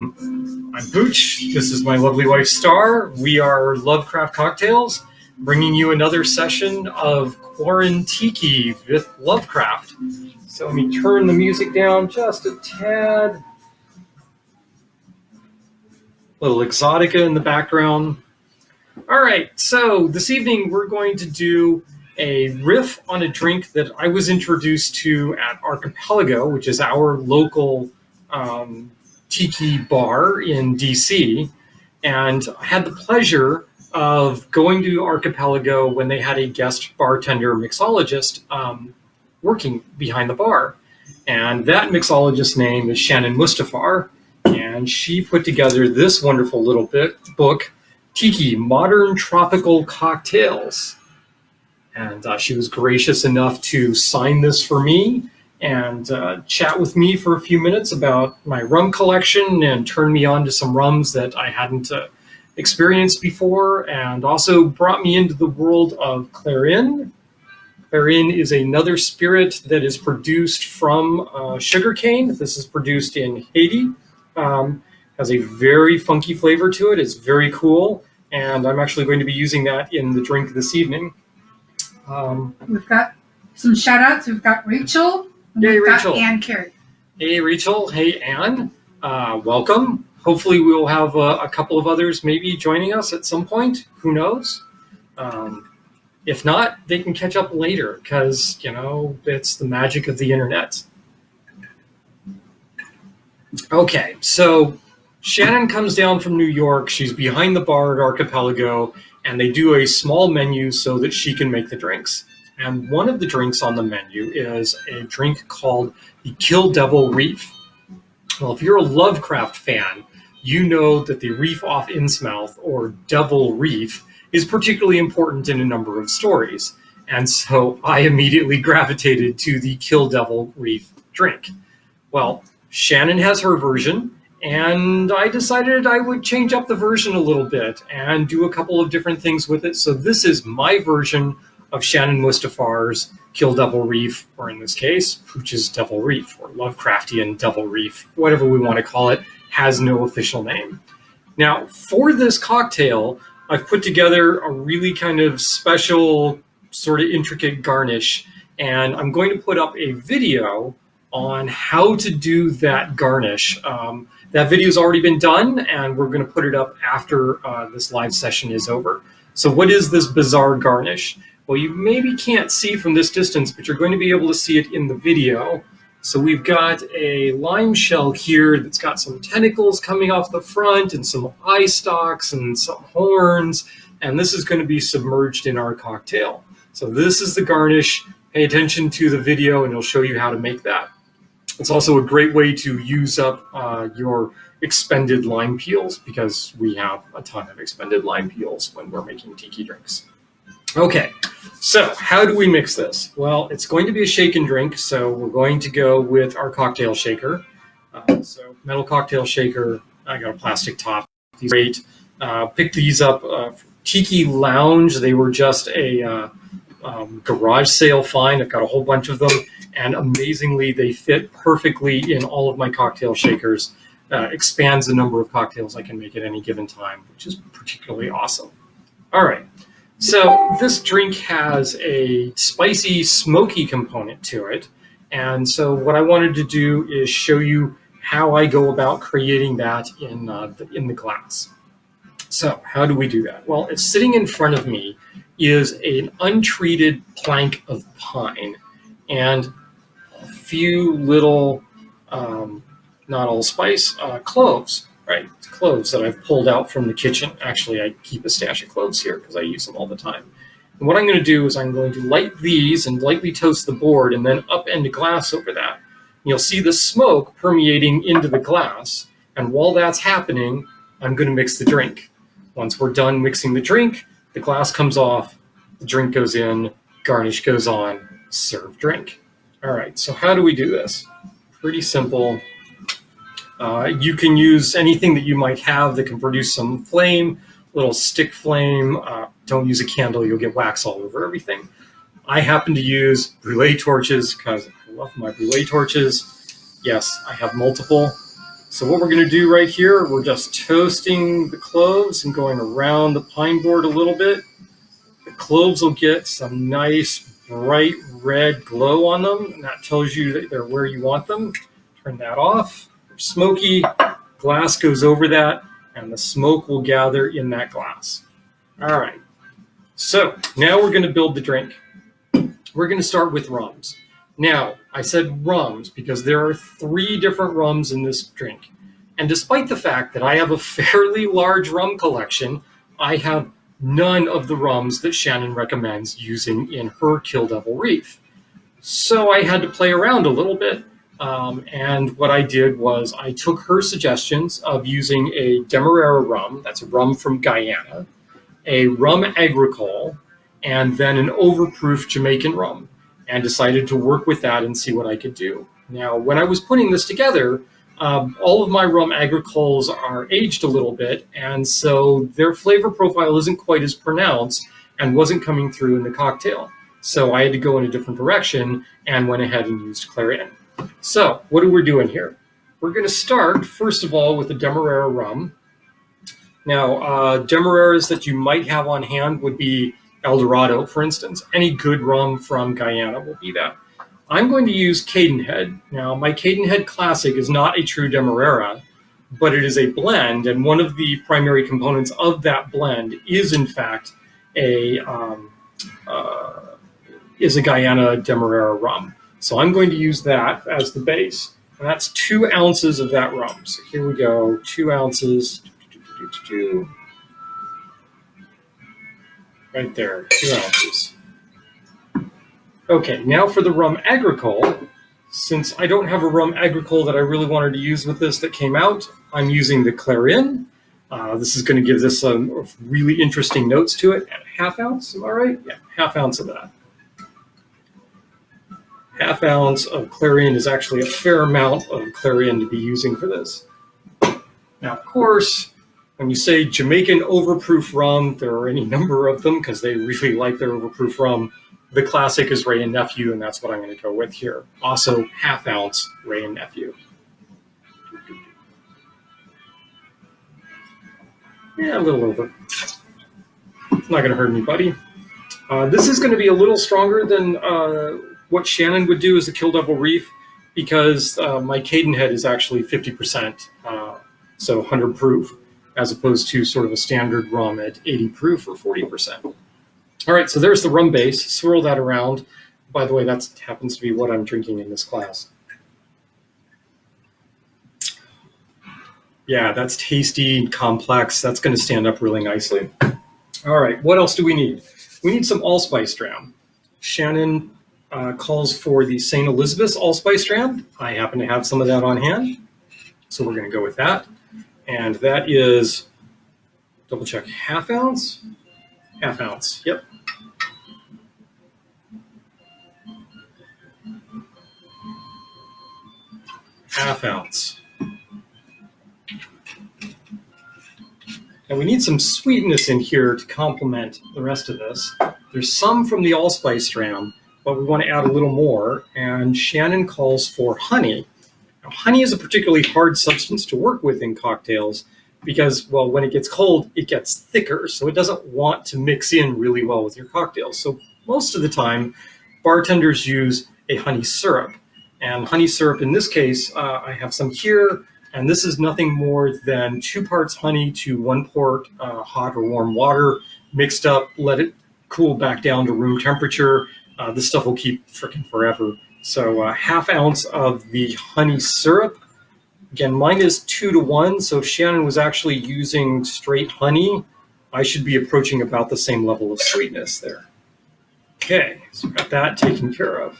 I'm Pooch. This is my lovely wife, Star. We are Lovecraft Cocktails, bringing you another session of Quarantiki with Lovecraft. So let me turn the music down just a tad. Little Exotica in the background. All right, so this evening we're going to do a riff on a drink that I was introduced to at Archipelago, which is our local tiki bar in DC. And I had the pleasure of going to Archipelago when they had a guest bartender mixologist working behind the bar. And that mixologist's name is Shannon Mustipher. And she put together this wonderful little book, Tiki, Modern Tropical Cocktails. And she was gracious enough to sign this for me and chat with me for a few minutes about my rum collection and turn me on to some rums that I hadn't experienced before, and also brought me into the world of Clarin. Clarin is another spirit that is produced from sugarcane. This is produced in Haiti. Has a very funky flavor to it. It's very cool, and I'm actually going to be using that in the drink this evening. We've got some shout outs. We've got Rachel. And Yay, we've Rachel. got Ann Carey. Hey, Rachel. Hey, Ann. Welcome. Hopefully we'll have a couple of others maybe joining us at some point. Who knows? If not, they can catch up later because, you know, it's the magic of the internet. Okay, so Shannon comes down from New York. She's behind the bar at Archipelago, and they do a small menu so that she can make the drinks. And one of the drinks on the menu is a drink called the Kill Devil Reef. Well, if you're a Lovecraft fan, you know that the reef off Innsmouth, or Devil Reef, is particularly important in a number of stories. And so I immediately gravitated to the Kill Devil Reef drink. Well, Shannon has her version, and I decided I would change up the version a little bit and do a couple of different things with it. So this is my version of Shannon Mustipher's Kill Devil Reef, or in this case, Pooch's Devil Reef, or Lovecraftian Devil Reef, whatever we want to call it, has no official name. Now, for this cocktail, I've put together a really kind of special, sort of intricate garnish, and I'm going to put up a video on how to do that garnish. That video's already been done, and we're going to put it up after this live session is over. So what is this bizarre garnish? Well, you maybe can't see from this distance, but you're going to be able to see it in the video. So we've got a lime shell here that's got some tentacles coming off the front and some eye stalks and some horns, and this is going to be submerged in our cocktail. So this is the garnish. Pay attention to the video and it'll show you how to make that. It's also a great way to use up your expended lime peels, because we have a ton of expended lime peels when we're making tiki drinks. Okay, so how do we mix this? Well, it's going to be a shaken drink, so we're going to go with our cocktail shaker. So metal cocktail shaker, I got a plastic top. These are great. Picked these up from Tiki Lounge. They were just a garage sale find. I've got a whole bunch of them, and amazingly they fit perfectly in all of my cocktail shakers. Expands the number of cocktails I can make at any given time, which is particularly awesome. All right, so this drink has a spicy, smoky component to it, and so what I wanted to do is show you how I go about creating that in the glass. So how do we do that? Well, it's sitting in front of me is an untreated plank of pine and a few little, not allspice, cloves, right? Cloves that I've pulled out from the kitchen. Actually, I keep a stash of cloves here because I use them all the time. And what I'm going to do is I'm going to light these and lightly toast the board and then upend a glass over that. You'll see the smoke permeating into the glass. And while that's happening, I'm going to mix the drink. Once we're done mixing the drink, the glass comes off, the drink goes in, garnish goes on, serve drink. All right, so how do we do this? Pretty simple. You can use anything that you might have that can produce some flame, little stick flame. Don't use a candle, you'll get wax all over everything. I happen to use brûlée torches because I love my brûlée torches. Yes, I have multiple. So what we're going to do right here, we're just toasting the cloves and going around the pine board a little bit. The cloves will get some nice bright red glow on them, and that tells you that they're where you want them. Turn that off. They're smoky. Glass goes over that, and the smoke will gather in that glass. All right. So now we're going to build the drink. We're going to start with rums. Now, I said rums because there are 3 different rums in this drink. And despite the fact that I have a fairly large rum collection, I have none of the rums that Shannon recommends using in her Kill Devil Reef. So I had to play around a little bit. And what I did was I took her suggestions of using a Demerara rum, that's a rum from Guyana, a rum agricole, and then an overproof Jamaican rum, and decided to work with that and see what I could do. Now, when I was putting this together, all of my rum agricoles are aged a little bit, and so their flavor profile isn't quite as pronounced and wasn't coming through in the cocktail. So I had to go in a different direction and went ahead and used Clarion. So what are we doing here? We're going to start, first of all, with the Demerara rum. Now, Demeraras that you might have on hand would be Eldorado, for instance. Any good rum from Guyana will be that. I'm going to use Cadenhead. Now, my Cadenhead Classic is not a true Demerara, but it is a blend, and one of the primary components of that blend is, in fact, a Guyana Demerara rum. So I'm going to use that as the base, and that's 2 ounces of that rum. So here we go, 2 ounces. Right there, 2 ounces. Okay, now for the rum agricole. Since I don't have a rum agricole that I really wanted to use with this that came out, I'm using the Clarion. This is going to give this some really interesting notes to it. And a 1/2 ounce, am I right? Yeah, 1/2 ounce of that. 1/2 ounce of Clarion is actually a fair amount of Clarion to be using for this. Now, of course, when you say Jamaican overproof rum, there are any number of them because they really like their overproof rum. The classic is Wray and Nephew, and that's what I'm going to go with here. Also, 1/2 ounce Wray and Nephew. Yeah, a little over. It's not going to hurt anybody. This is going to be a little stronger than what Shannon would do as a Kill Devil Reef because my Cadenhead is actually 50%, so 100 proof, as opposed to sort of a standard rum at 80 proof or 40%. All right, so there's the rum base. Swirl that around. By the way, that happens to be what I'm drinking in this class. Yeah, that's tasty and complex. That's going to stand up really nicely. All right, what else do we need? We need some allspice dram. Shannon calls for the St. Elizabeth's allspice dram. I happen to have some of that on hand, so we're going to go with that. And that is, double check, 1/2 ounce? 1/2 ounce, yep. Half ounce. And we need some sweetness in here to complement the rest of this. There's some from the allspice dram, but we want to add a little more, and Shannon calls for honey. Now, honey is a particularly hard substance to work with in cocktails because, well, when it gets cold, it gets thicker, so it doesn't want to mix in really well with your cocktails. So most of the time, bartenders use a honey syrup. And honey syrup, in this case, I have some here, and this is nothing more than 2 parts honey to 1 quart hot or warm water, mixed up, let it cool back down to room temperature. This stuff will keep frickin' forever. So 1/2 ounce of the honey syrup. Again, mine is 2 to 1, so if Shannon was actually using straight honey, I should be approaching about the same level of sweetness there. Okay, so got that taken care of.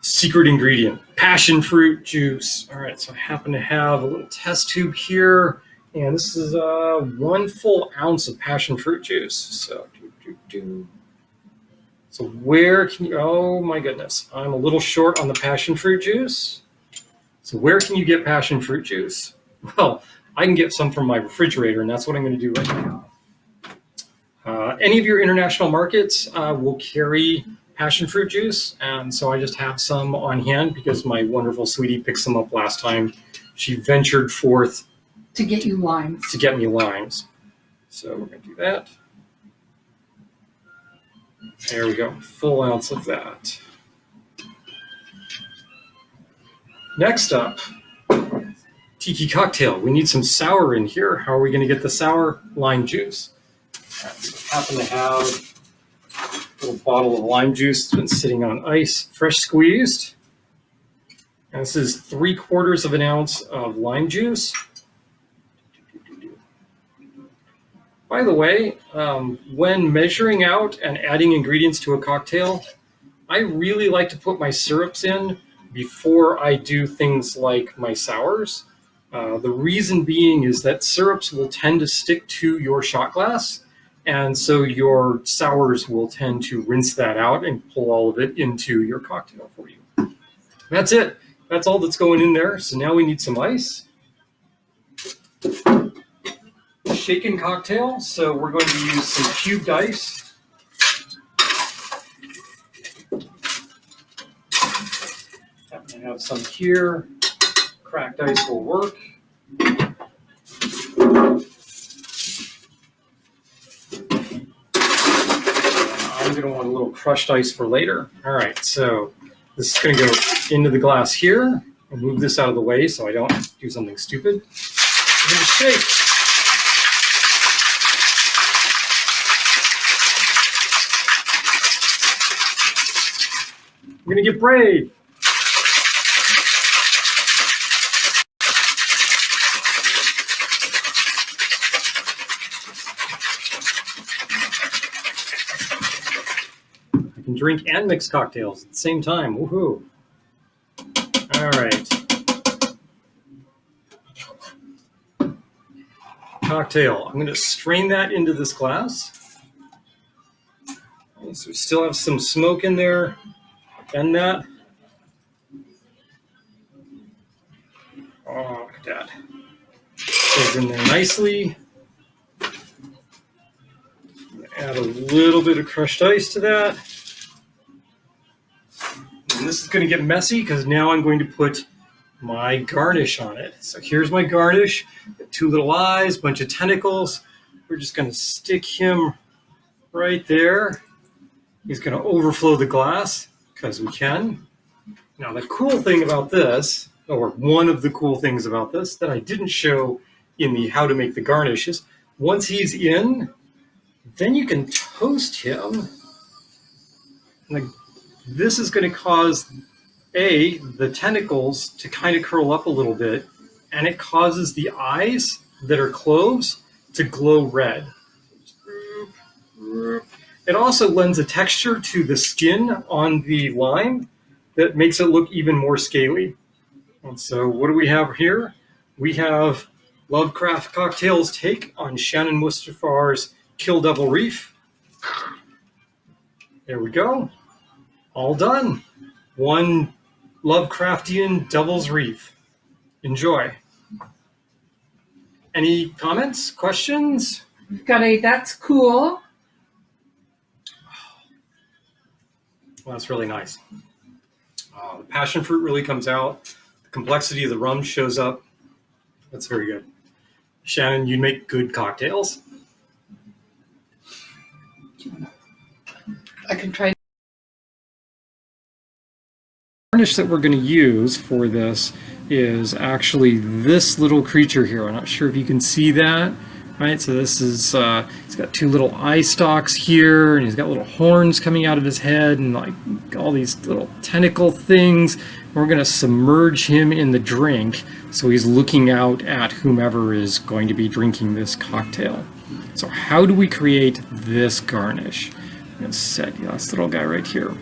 Secret ingredient, passion fruit juice. All right, so I happen to have a little test tube here, and this is 1 full ounce of passion fruit juice. So, so where can you, oh my goodness, I'm a little short on the passion fruit juice. So where can you get passion fruit juice? Well, I can get some from my refrigerator, and that's what I'm going to do right now. Any of your international markets will carry passion fruit juice, and so I just have some on hand because my wonderful sweetie picked some up last time. She ventured forth to get you limes. to get me limes. So we're going to do that. There we go, full ounce of that. Next up, tiki cocktail. We need some sour in here. How are we going to get the sour? Lime juice. Right, so I happen to have a little bottle of lime juice that's been sitting on ice, fresh squeezed. And this is 3/4 of an ounce of lime juice. By the way, when measuring out and adding ingredients to a cocktail, I really like to put my syrups in before I do things like my sours. The reason being is that syrups will tend to stick to your shot glass, and so your sours will tend to rinse that out and pull all of it into your cocktail for you. That's it. That's all that's going in there. So now we need some ice. Shaken cocktail, so we're going to use some cubed ice. I have some here. Cracked ice will work. I'm going to want a little crushed ice for later. All right, so this is going to go into the glass here. I'll move this out of the way so I don't do something stupid. I'm going to shake. I'm going to get brave. I can drink and mix cocktails at the same time. Woohoo. All right. Cocktail. I'm going to strain that into this glass. Okay, so we still have some smoke in there. And that. Oh, look at that. Goes in there nicely. Add a little bit of crushed ice to that. And this is going to get messy because now I'm going to put my garnish on it. So here's my garnish. 2 little eyes, bunch of tentacles. We're just going to stick him right there. He's going to overflow the glass because we can. Now the cool thing about this, or one of the cool things about this that I didn't show in the how to make the garnish is once he's in, then you can toast him. Like, this is going to cause the tentacles to kind of curl up a little bit, and it causes the eyes that are cloves to glow red. It also lends a texture to the skin on the lime that makes it look even more scaly. And so what do we have here? We have Lovecraft Cocktails' take on Shannon Mustipher's Kill Devil Reef. There we go. All done. One Lovecraftian Devil's Reef. Enjoy. Any comments, questions? We've got a that's cool. Well, that's really nice. The passion fruit really comes out. The complexity of the rum shows up. That's very good. Shannon, you make good cocktails. I can try. The garnish that we're going to use for this is actually this little creature here. I'm not sure if you can see that. Right, so this is, he's got 2 little eye stalks here, and he's got little horns coming out of his head, and like all these little tentacle things. We're going to submerge him in the drink, so he's looking out at whomever is going to be drinking this cocktail. So how do we create this garnish? I'm going to set this little guy right here.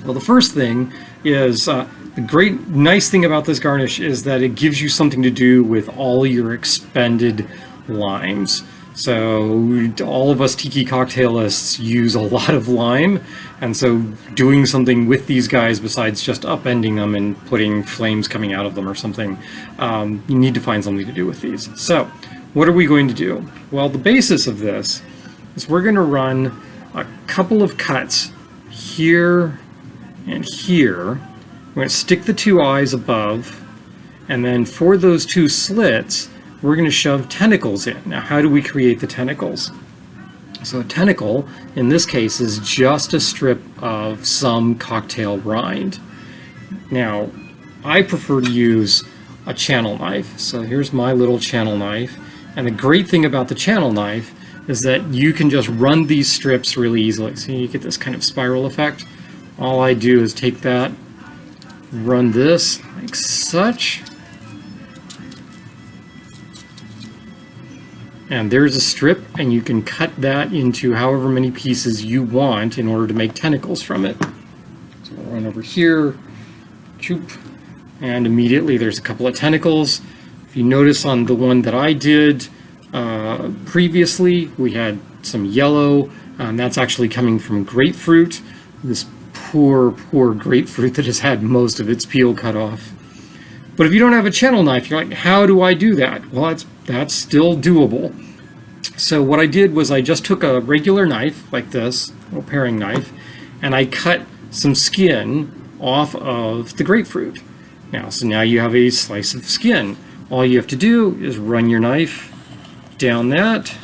Well, the first thing is, the great nice thing about this garnish is that it gives you something to do with all your expended limes. So all of us tiki cocktailists use a lot of lime, and so doing something with these guys besides just upending them and putting flames coming out of them or something, you need to find something to do with these. So what are we going to do? Well, the basis of this is we're going to run a couple of cuts here and here. We're going to stick the two eyes above, and then for those two slits, we're going to shove tentacles in. Now, how do we create the tentacles? So a tentacle, in this case, is just a strip of some cocktail rind. Now, I prefer to use a channel knife. So here's my little channel knife. And the great thing about the channel knife is that you can just run these strips really easily. So you get this kind of spiral effect. All I do is take that, run this like such, and there's a strip, and you can cut that into however many pieces you want in order to make tentacles from it. So I'll run over here, choop, and immediately there's a couple of tentacles. If you notice on the one that I did previously, we had some yellow. That's actually coming from grapefruit, this poor grapefruit that has had most of its peel cut off. But if you don't have a channel knife, you're like, how do I do that? Well, that's still doable. So what I did was I just took a regular knife like this, a little paring knife, and I cut some skin off of the grapefruit. So now you have a slice of skin. All you have to do is run your knife down that,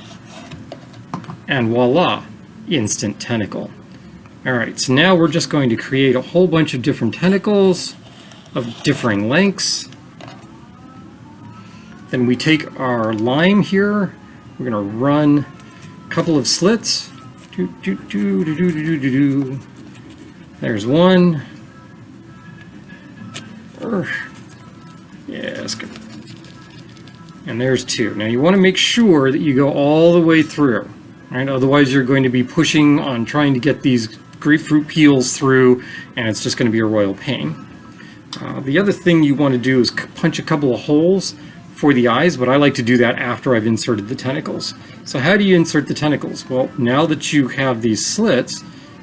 and voila, instant tentacle. Alright, so now we're just going to create a whole bunch of different tentacles of differing lengths. Then we take our lime here, we're going to run a couple of slits. There's one. Yes, good. And there's two. Now you want to make sure that you go all the way through, right? Otherwise you're going to be pushing on trying to get these grapefruit peels through, and it's just going to be a royal pain. The other thing you want to do is punch a couple of holes for the eyes, but I like to do that after I've inserted the tentacles. So how do you insert the tentacles? Well, now that you have these slits,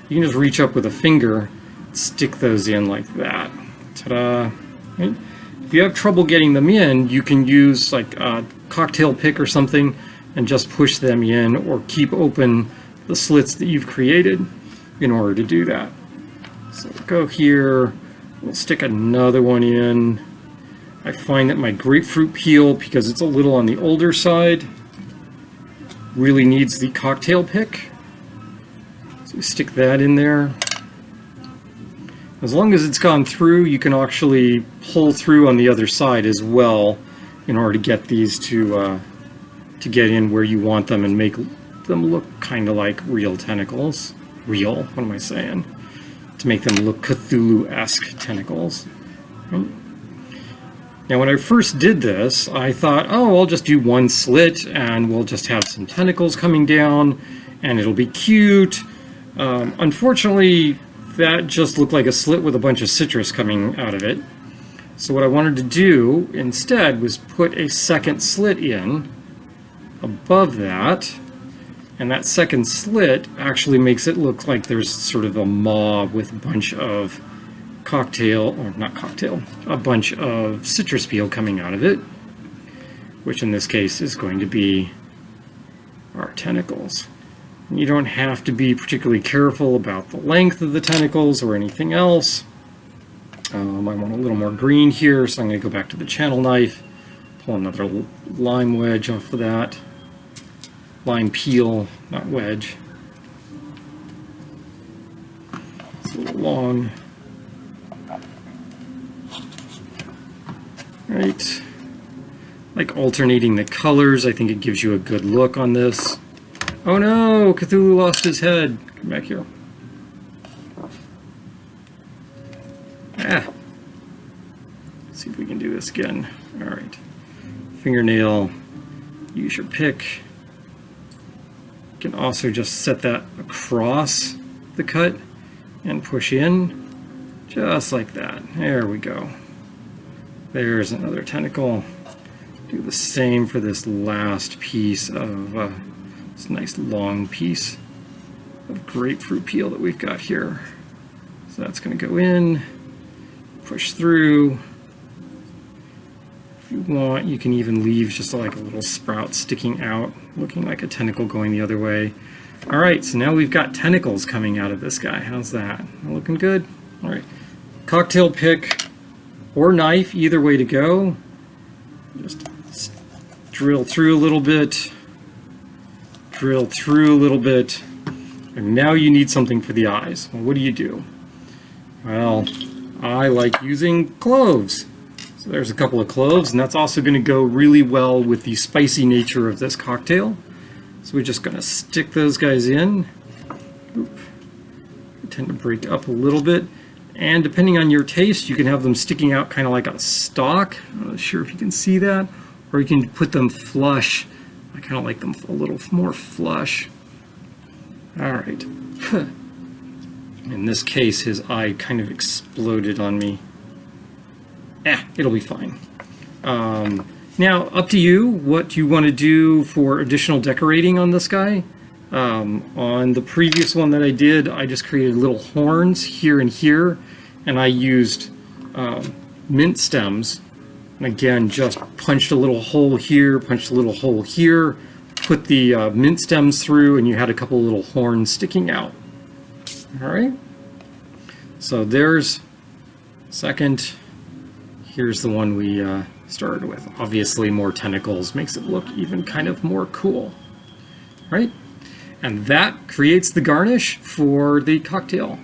you can just reach up with a finger, stick those in like that. Ta-da! Right? If you have trouble getting them in, you can use like a cocktail pick or something and just push them in, or keep open the slits that you've created in order to do that. So go here, we'll stick another one in. I find that my grapefruit peel, because it's a little on the older side, really needs the cocktail pick. So we stick that in there. As long as it's gone through, you can actually pull through on the other side as well in order to get these to get in where you want them and make them look kind of like real tentacles. Real, what am I saying? To make them look Cthulhu-esque tentacles. Right? Now when I first did this, I thought, oh, I'll just do one slit and we'll just have some tentacles coming down and it'll be cute. Unfortunately, that just looked like a slit with a bunch of citrus coming out of it. So what I wanted to do instead was put a second slit in above that, and that second slit actually makes it look like there's sort of a maw with a bunch of a bunch of citrus peel coming out of it, which in this case is going to be our tentacles. You don't have to be particularly careful about the length of the tentacles or anything else. I want a little more green here, so I'm going to go back to the channel knife, pull another lime wedge off of that. Lime peel, not wedge. It's a little long. Right. Like alternating the colors, I think it gives you a good look on this. Oh no, Cthulhu lost his head. Come back here. Let's see if we can do this again. Alright. Fingernail. Use your pick. You can also just set that across the cut and push in. Just like that. There we go. There's another tentacle. Do the same for this last piece of this nice long piece of grapefruit peel that we've got here. So that's going to go in, push through. If you want, you can even leave just like a little sprout sticking out, looking like a tentacle going the other way. All right, so now we've got tentacles coming out of this guy. How's that? Looking good? All right. Cocktail pick or knife, either way to go. Just drill through a little bit. Drill through a little bit. And now you need something for the eyes. Well, what do? Well, I like using cloves. So there's a couple of cloves, and that's also going to go really well with the spicy nature of this cocktail. So we're just going to stick those guys in. Oop. They tend to break up a little bit. And depending on your taste, you can have them sticking out kind of like a stalk. I'm not sure if you can see that. Or you can put them flush. I kind of like them a little more flush. All right. In this case, his eye kind of exploded on me. It'll be fine. Now, up to you what you want to do for additional decorating on this guy. On the previous one that I did, I just created little horns here and here, and I used mint stems. And again, just punched a little hole here, punched a little hole here, put the mint stems through, and you had a couple of little horns sticking out. All right. So there's second. Here's the one we started with. Obviously, more tentacles makes it look even kind of more cool, right? And that creates the garnish for the cocktail.